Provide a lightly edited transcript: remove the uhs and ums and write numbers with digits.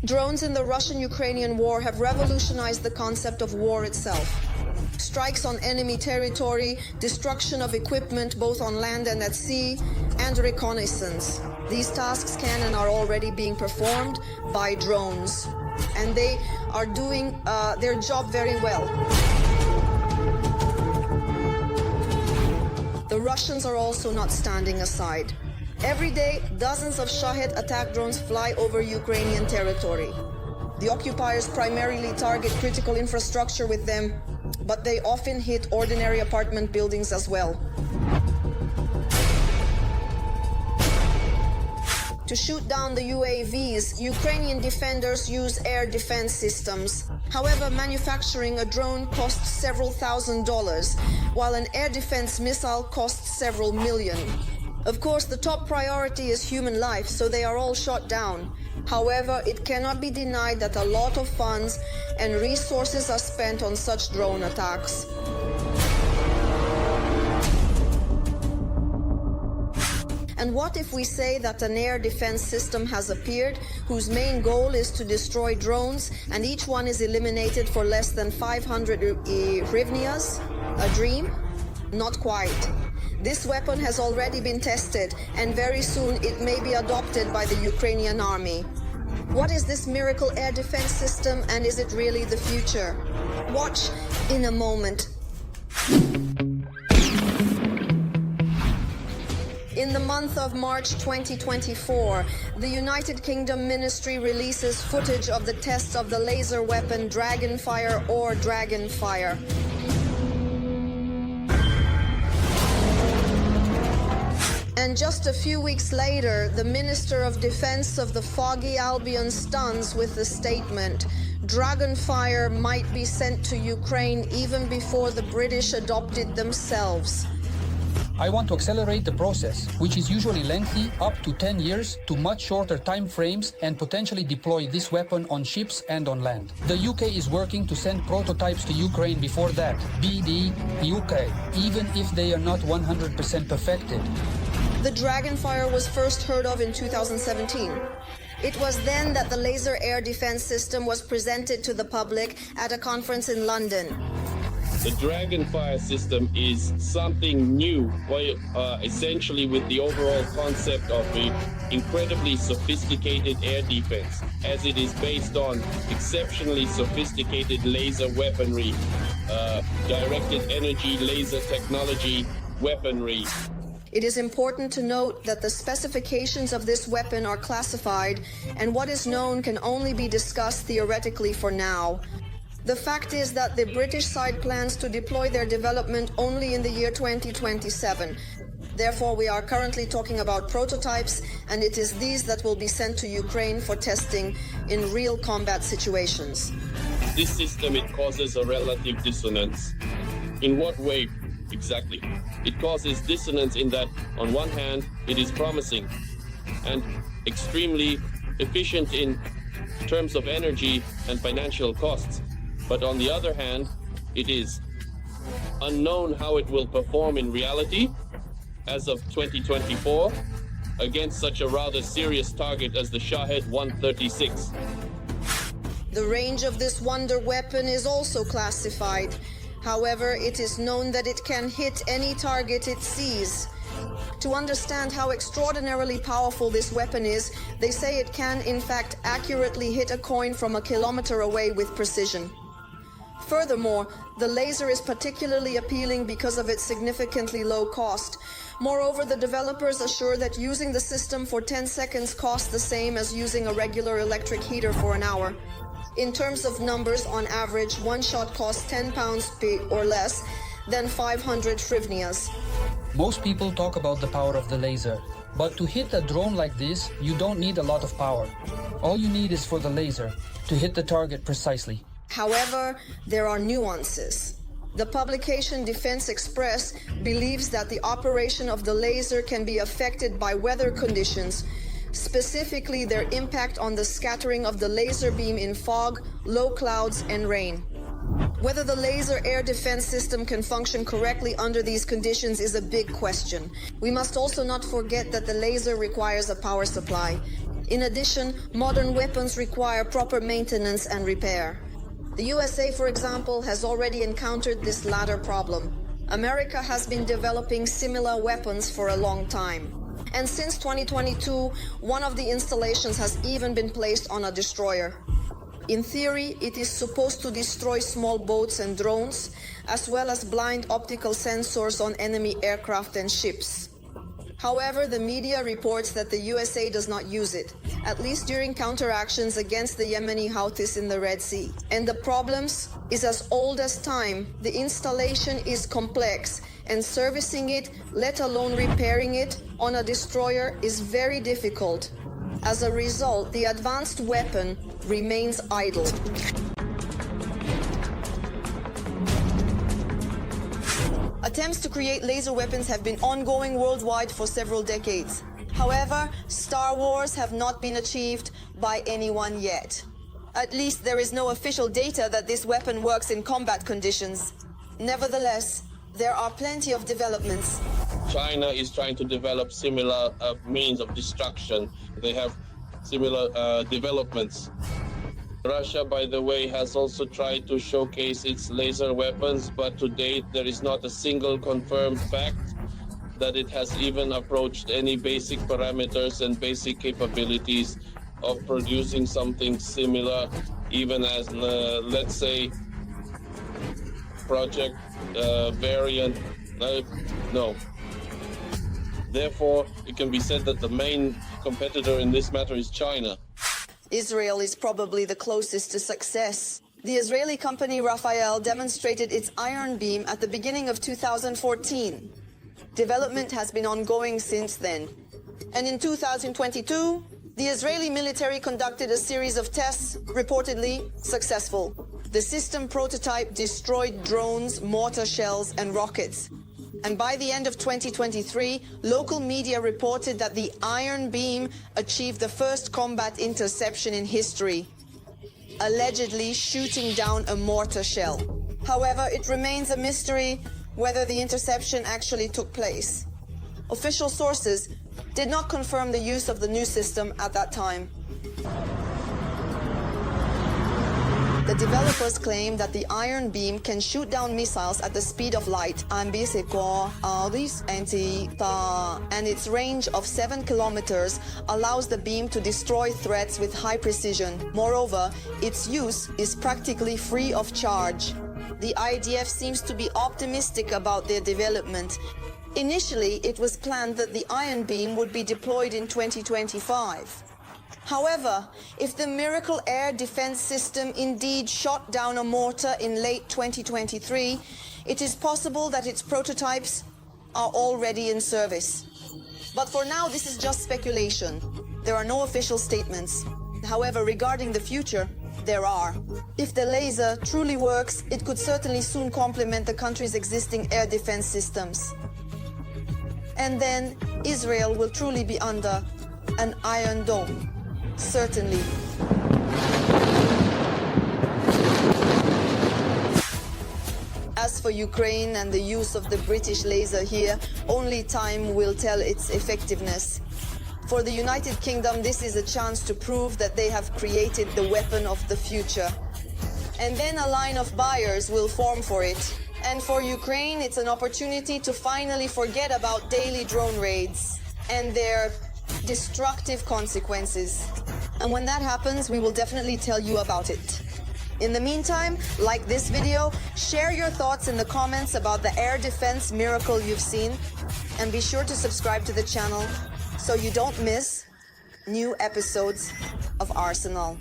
Drones in the Russian-Ukrainian war have revolutionized the concept of war itself. Strikes on enemy territory, destruction of equipment both on land and at sea, and reconnaissance. These tasks can and are already being performed by drones, and they are doing their job very well. The Russians are also not standing aside. Every day, dozens of Shahed attack drones fly over Ukrainian territory. The occupiers primarily target critical infrastructure with them, but they often hit ordinary apartment buildings as well. To shoot down the UAVs, Ukrainian defenders use air defense systems. However, manufacturing a drone costs several $1,000s, while an air defense missile costs several million. Of course, the top priority is human life, so they are all shot down. However, it cannot be denied that a lot of funds and resources are spent on such drone attacks. And what if we say that an air defense system has appeared whose main goal is to destroy drones, and each one is eliminated for less than 500 hryvnias? A dream? Not quite. This weapon has already been tested, and very soon it may be adopted by the Ukrainian army. What is this miracle air defense system, and is it really the future? Watch in a moment. In the month of March 2024, the United Kingdom Ministry releases footage of the tests of the laser weapon DragonFire or DragonFire. And just a few weeks later, the Minister of Defence of the Foggy Albion stuns with the statement, DragonFire might be sent to Ukraine even before the British adopt it themselves. I want to accelerate the process, which is usually lengthy, up to 10 years, to much shorter time frames, and potentially deploy this weapon on ships and on land. The UK is working to send prototypes to Ukraine before that, BD UK, even if they are not 100% perfected. The DragonFire was first heard of in 2017. It was then that the laser air defense system was presented to the public at a conference in London. The DragonFire system is something new, essentially with the overall concept of an incredibly sophisticated air defense, as it is based on exceptionally sophisticated laser weaponry, directed energy laser technology weaponry. It is important to note that the specifications of this weapon are classified, and what is known can only be discussed theoretically for now. The fact is that the British side plans to deploy their development only in the year 2027. Therefore, we are currently talking about prototypes, and it is these that will be sent to Ukraine for testing in real combat situations. This system, it causes a relative dissonance. In what way exactly? It causes dissonance in that, on one hand, it is promising and extremely efficient in terms of energy and financial costs. But on the other hand, it is unknown how it will perform in reality as of 2024 against such a rather serious target as the Shahed 136. The range of this wonder weapon is also classified. However, it is known that it can hit any target it sees. To understand how extraordinarily powerful this weapon is, they say it can in fact accurately hit a coin from a kilometer away with precision. Furthermore, the laser is particularly appealing because of its significantly low cost. Moreover, the developers assure that using the system for 10 seconds costs the same as using a regular electric heater for an hour. In terms of numbers, on average, one shot costs £10 or less than 500 hryvnias. Most people talk about the power of the laser, but to hit a drone like this, you don't need a lot of power. All you need is for the laser to hit the target precisely. However, there are nuances. The publication Defence Express believes that the operation of the laser can be affected by weather conditions, specifically their impact on the scattering of the laser beam in fog, low clouds, and rain. Whether the laser air defense system can function correctly under these conditions is a big question. We must also not forget that the laser requires a power supply. In addition, modern weapons require proper maintenance and repair. The USA, for example, has already encountered this latter problem. America has been developing similar weapons for a long time. And since 2022, one of the installations has even been placed on a destroyer. In theory, it is supposed to destroy small boats and drones, as well as blind optical sensors on enemy aircraft and ships. However, the media reports that the USA does not use it, at least during counteractions against the Yemeni Houthis in the Red Sea. And the problems is as old as time. The installation is complex, and servicing it, let alone repairing it, on a destroyer is very difficult. As a result, the advanced weapon remains idle. Attempts to create laser weapons have been ongoing worldwide for several decades. However, Star Wars have not been achieved by anyone yet. At least there is no official data that this weapon works in combat conditions. Nevertheless, there are plenty of developments. China is trying to develop similar means of destruction. They have similar developments. Russia, by the way, has also tried to showcase its laser weapons, but to date there is not a single confirmed fact that it has even approached any basic parameters and basic capabilities of producing something similar, even as, let's say, project variant. No. Therefore, it can be said that the main competitor in this matter is China. Israel is probably the closest to success. The Israeli company Rafael demonstrated its Iron Beam at the beginning of 2014. Development has been ongoing since then. And in 2022, the Israeli military conducted a series of tests, reportedly successful. The system prototype destroyed drones, mortar shells, and rockets. And by the end of 2023, local media reported that the Iron Beam achieved the first combat interception in history, allegedly shooting down a mortar shell. However, it remains a mystery whether the interception actually took place. Official sources did not confirm the use of the new system at that time. The developers claim that the Iron Beam can shoot down missiles at the speed of light, and its range of 7 kilometers allows the beam to destroy threats with high precision. Moreover, its use is practically free of charge. The IDF seems to be optimistic about their development. Initially, it was planned that the Iron Beam would be deployed in 2025. However, if the miracle air defense system indeed shot down a mortar in late 2023, it is possible that its prototypes are already in service. But for now, this is just speculation. There are no official statements. However, regarding the future, there are. If the laser truly works, it could certainly soon complement the country's existing air defense systems. And then Israel will truly be under an Iron Dome. Certainly. As for Ukraine and the use of the British laser here, only time will tell its effectiveness. For the United Kingdom, this is a chance to prove that they have created the weapon of the future. And then a line of buyers will form for it. And for Ukraine, it's an opportunity to finally forget about daily drone raids and their destructive consequences. And when that happens, we will definitely tell you about it. In the meantime, like this video, share your thoughts in the comments about the air defense miracle you've seen, and be sure to subscribe to the channel so you don't miss new episodes of Arsenal.